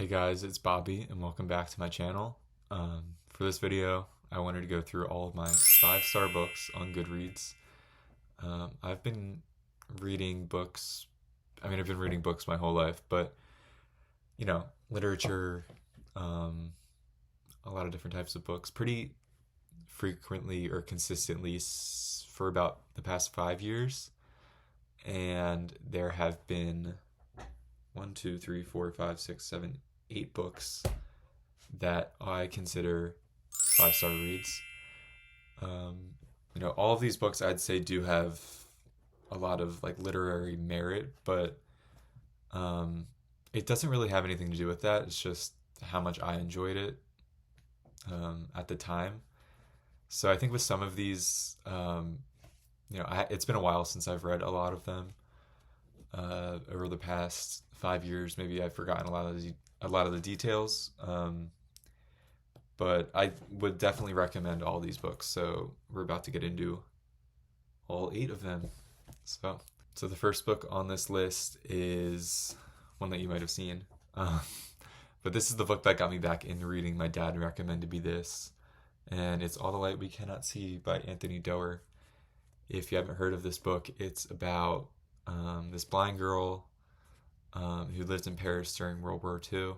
Hey guys, it's Bobby and welcome back to my channel. For this video, I wanted to go through all of my 5-star books on Goodreads. I've been reading books, I've been reading books my whole life, but literature, a lot of different types of books, pretty frequently or consistently for about the past 5 years. And there have been 8 books that I consider 5-star reads. All of these books I'd say do have a lot of like literary merit, but it doesn't really have anything to do with that. It's just how much I enjoyed it at the time. So I think with some of these, it's been a while since I've read a lot of them. Over the past 5 years, maybe I've forgotten a lot of the details. But I would definitely recommend all these books. So we're about to get into all 8 of them. So the first book on this list is one that you might have seen. But this is the book that got me back into reading. My dad recommended me this, and it's All the Light We Cannot See by Anthony Doerr. If you haven't heard of this book, it's about this blind girl who lived in Paris during World War II,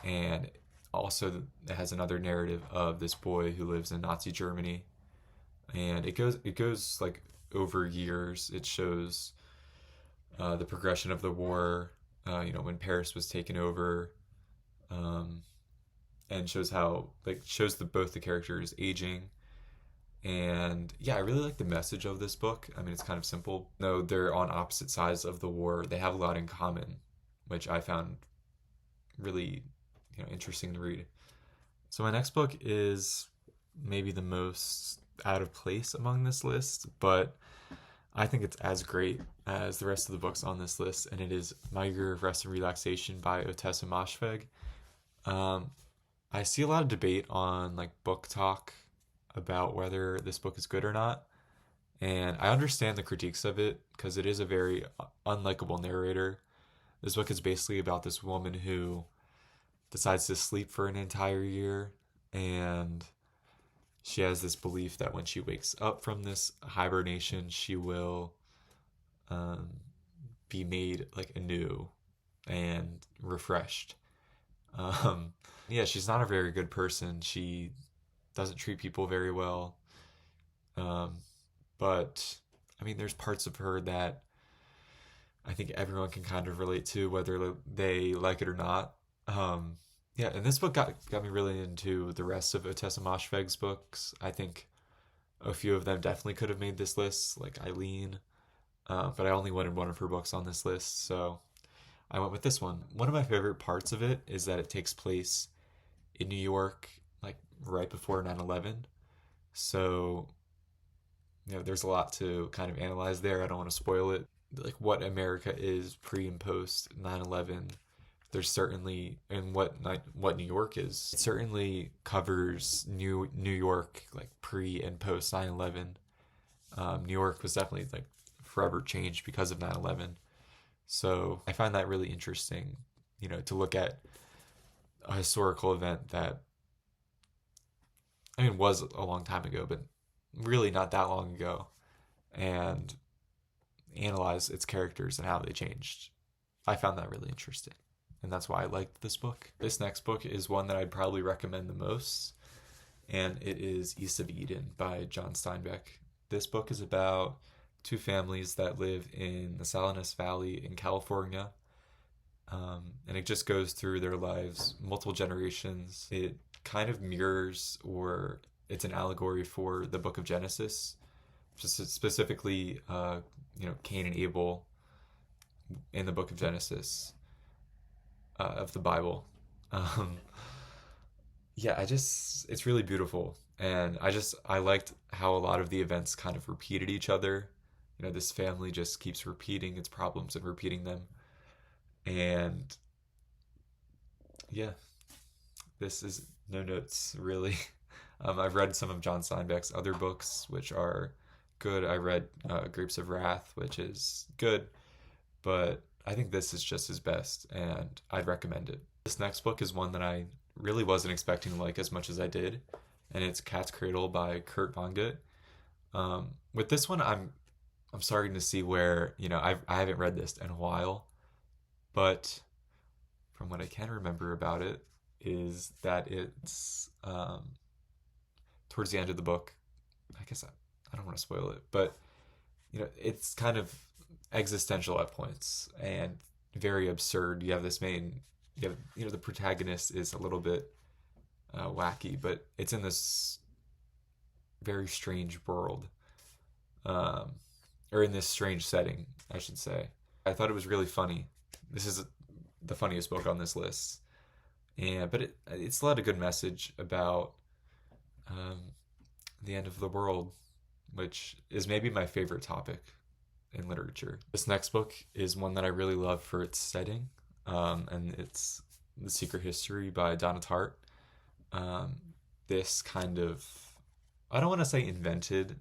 and also it has another narrative of this boy who lives in Nazi Germany, and it goes like over years. It shows the progression of the war, when Paris was taken over, and shows both the characters aging. And yeah, I really like the message of this book. It's kind of simple. No, they're on opposite sides of the war. They have a lot in common, which I found really, interesting to read. So my next book is maybe the most out of place among this list, but I think it's as great as the rest of the books on this list, and it is My Year of Rest and Relaxation by Ottessa Moshfegh. I see a lot of debate on like Book Talk about whether this book is good or not. And I understand the critiques of it because it is a very unlikable narrator. This book is basically about this woman who decides to sleep for an entire year, and she has this belief that when she wakes up from this hibernation, she will be made like anew and refreshed. She's not a very good person. She doesn't treat people very well. But there's parts of her that I think everyone can kind of relate to, whether they like it or not. And this book got me really into the rest of Ottessa Moshfegh's books. I think a few of them definitely could have made this list, like Eileen. But I only wanted one of her books on this list, so I went with this one. One of my favorite parts of it is that it takes place in New York, like right before 9/11. So, there's a lot to kind of analyze there. I don't want to spoil it. Like what America is pre and post 9/11. There's certainly, and what New York is. It certainly covers New York, like pre and post 9/11. New York was definitely like forever changed because of 9/11. So I find that really interesting, to look at a historical event that was a long time ago, but really not that long ago, and analyze its characters and how they changed. I found that really interesting, and that's why I liked this book. This next book is one that I'd probably recommend the most, and it is East of Eden by John Steinbeck. This book is about 2 families that live in the Salinas Valley in California, and it just goes through their lives, multiple generations. It kind of mirrors, or it's an allegory for the book of Genesis, just specifically, Cain and Abel in the book of Genesis of the Bible. It's really beautiful, and I liked how a lot of the events kind of repeated each other. This family just keeps repeating its problems and repeating them, and this is no notes, really. I've read some of John Steinbeck's other books, which are good. I read Grapes of Wrath, which is good, but I think this is just his best, and I'd recommend it. This next book is one that I really wasn't expecting to like as much as I did, and it's Cat's Cradle by Kurt Vonnegut. With this one, I'm starting to see where I haven't read this in a while, but from what I can remember about it is that it's towards the end of the book. I guess I don't want to spoil it, but it's kind of existential at points and very absurd. You have this main, the protagonist is a little bit wacky, but it's in this very strange world, um, or in this strange setting, I should say. I thought it was really funny. This is the funniest book on this list, but it's a lot of good message about um, the end of the world, which is maybe my favorite topic in literature. This next book is one that I really love for its setting, and it's The Secret History by Donna Tartt. Um, this kind of, I don't want to say invented,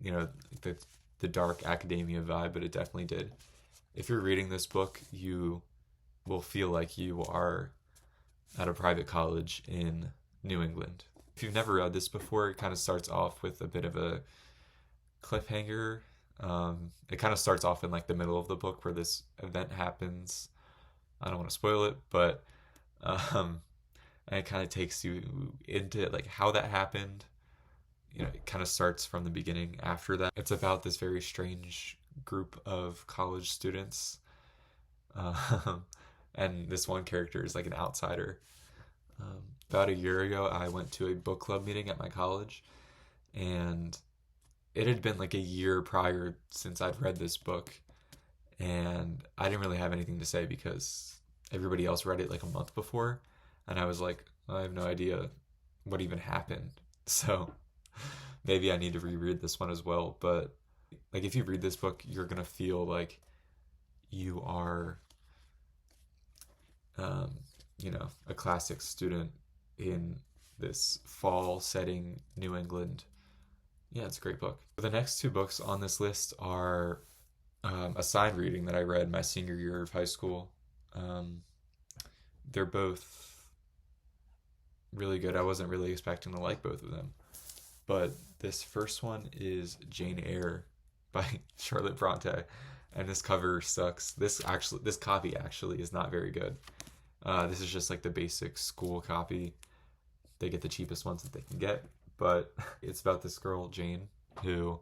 the dark academia vibe, but it definitely did. If you're reading this book, you will feel like you are at a private college in New England. If you've never read this before, it kind of starts off with a bit of a cliffhanger. It kind of starts off in like the middle of the book where this event happens. I don't want to spoil it, but and it kind of takes you into like how that happened. It kind of starts from the beginning after that. It's about this very strange group of college students, and this one character is like an outsider. About a year ago, I went to a book club meeting at my college, and it had been like a year prior since I'd read this book, and I didn't really have anything to say because everybody else read it like a month before, and I was like, I have no idea what even happened. So maybe I need to reread this one as well. But like, if you read this book, you're gonna feel like you are, a classic student in this fall setting, New England. Yeah, it's a great book. The next two books on this list are a side reading that I read my senior year of high school. They're both really good. I wasn't really expecting to like both of them. But this first one is Jane Eyre by Charlotte Bronte. And this cover sucks. This copy actually is not very good. This is just like the basic school copy. They get the cheapest ones that they can get. But it's about this girl, Jane, who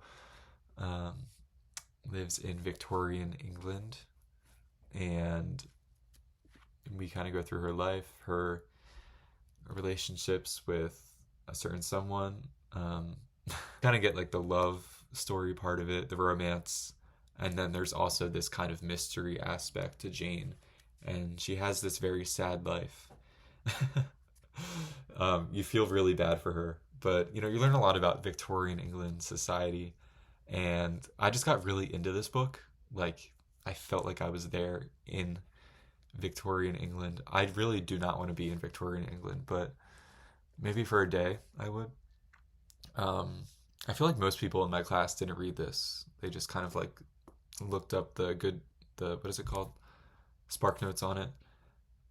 lives in Victorian England. And we kind of go through her life, her relationships with a certain someone. Kind of get like the love story part of it, the romance. And then there's also this kind of mystery aspect to Jane. And she has this very sad life. You feel really bad for her. But, you learn a lot about Victorian England society. And I just got really into this book. Like, I felt like I was there in Victorian England. I really do not want to be in Victorian England, but maybe for a day I would. I feel like most people in my class didn't read this. They just kind of like looked up what is it called? Spark notes on it.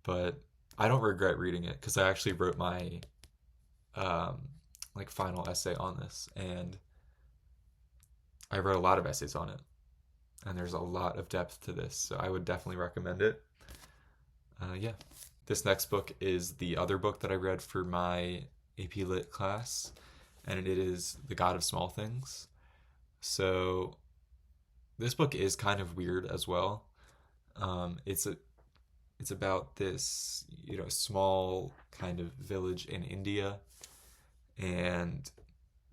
But I don't regret reading it because I actually wrote my like final essay on this, and I wrote a lot of essays on it, and there's a lot of depth to this, so I would definitely recommend it. Yeah. This next book is the other book that I read for my AP Lit class, and it is The God of Small Things. So this book is kind of weird as well. It's about this, small kind of village in India, and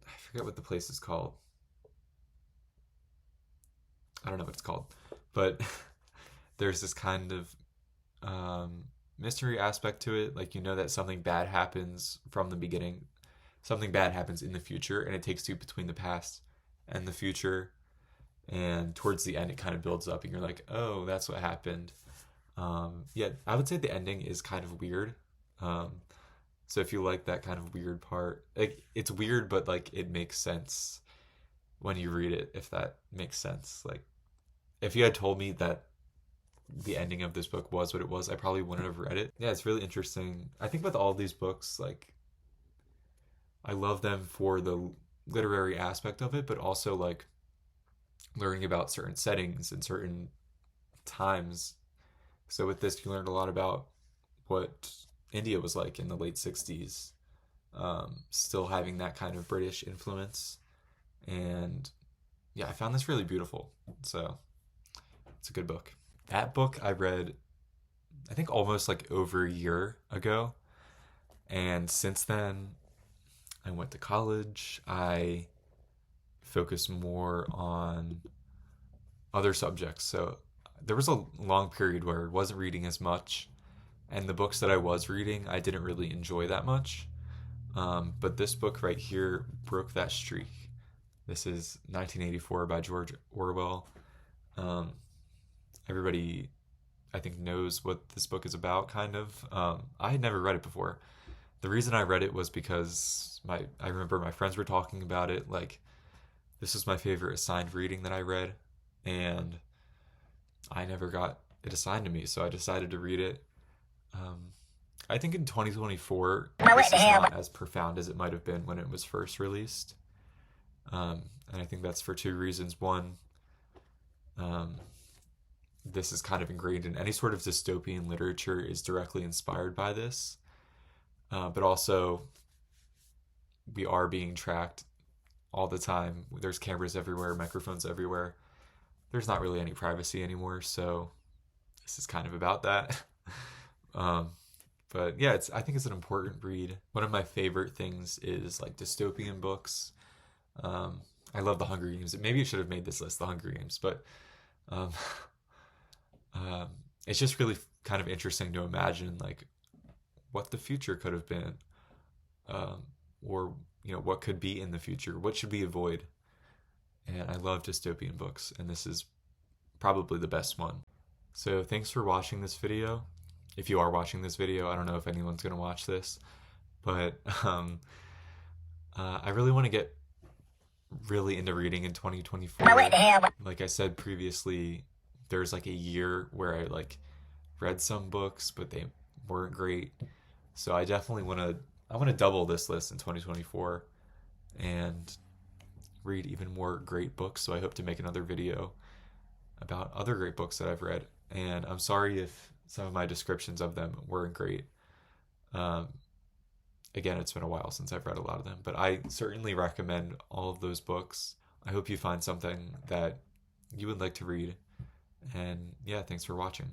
I forget what the place is called. I don't know what it's called, but there's this kind of mystery aspect to it. Like, that something bad happens from the beginning, something bad happens in the future, and it takes you between the past and the future. And towards the end, it kind of builds up, and you're like, oh, that's what happened. Yeah, I would say the ending is kind of weird. So if you like that kind of weird part, like, it's weird, but like it makes sense when you read it, if that makes sense. Like, if you had told me that the ending of this book was what it was, I probably wouldn't have read it. Yeah, it's really interesting. I think with all these books, like, I love them for the literary aspect of it, but also like learning about certain settings and certain times. So with this, you learned a lot about what India was like in the late 60s, still having that kind of British influence. And yeah, I found this really beautiful. So it's a good book. That book I read, I think almost like over a year ago. And since then, I went to college. I focused more on other subjects. So there was a long period where I wasn't reading as much. And the books that I was reading, I didn't really enjoy that much. But this book right here broke that streak. This is 1984 by George Orwell. Um, Everybody, I think, knows what this book is about, kind of. I had never read it before. The reason I read it was because I remember my friends were talking about it. Like, this was my favorite assigned reading that I read, and I never got it assigned to me, so I decided to read it. I think in 2024, this is not as profound as it might have been when it was first released. And I think that's for two reasons. One, this is kind of ingrained in any sort of dystopian literature is directly inspired by this. But also, we are being tracked all the time. There's cameras everywhere, microphones everywhere. There's not really any privacy anymore, so this is kind of about that. But yeah, I think it's an important read. One of my favorite things is like dystopian books. I love The Hunger Games. Maybe it should have made this list, The Hunger Games, but um, it's just really kind of interesting to imagine like what the future could have been, or what could be in the future. What should we avoid? And I love dystopian books, and this is probably the best one. So thanks for watching this video. If you are watching this video, I don't know if anyone's going to watch this, but I really want to get really into reading in 2024. Like I said previously, there's like a year where I like read some books, but they weren't great. So I definitely want to double this list in 2024 and read even more great books. So I hope to make another video about other great books that I've read. And I'm sorry if some of my descriptions of them weren't great. Again, it's been a while since I've read a lot of them, but I certainly recommend all of those books. I hope you find something that you would like to read. And yeah, thanks for watching.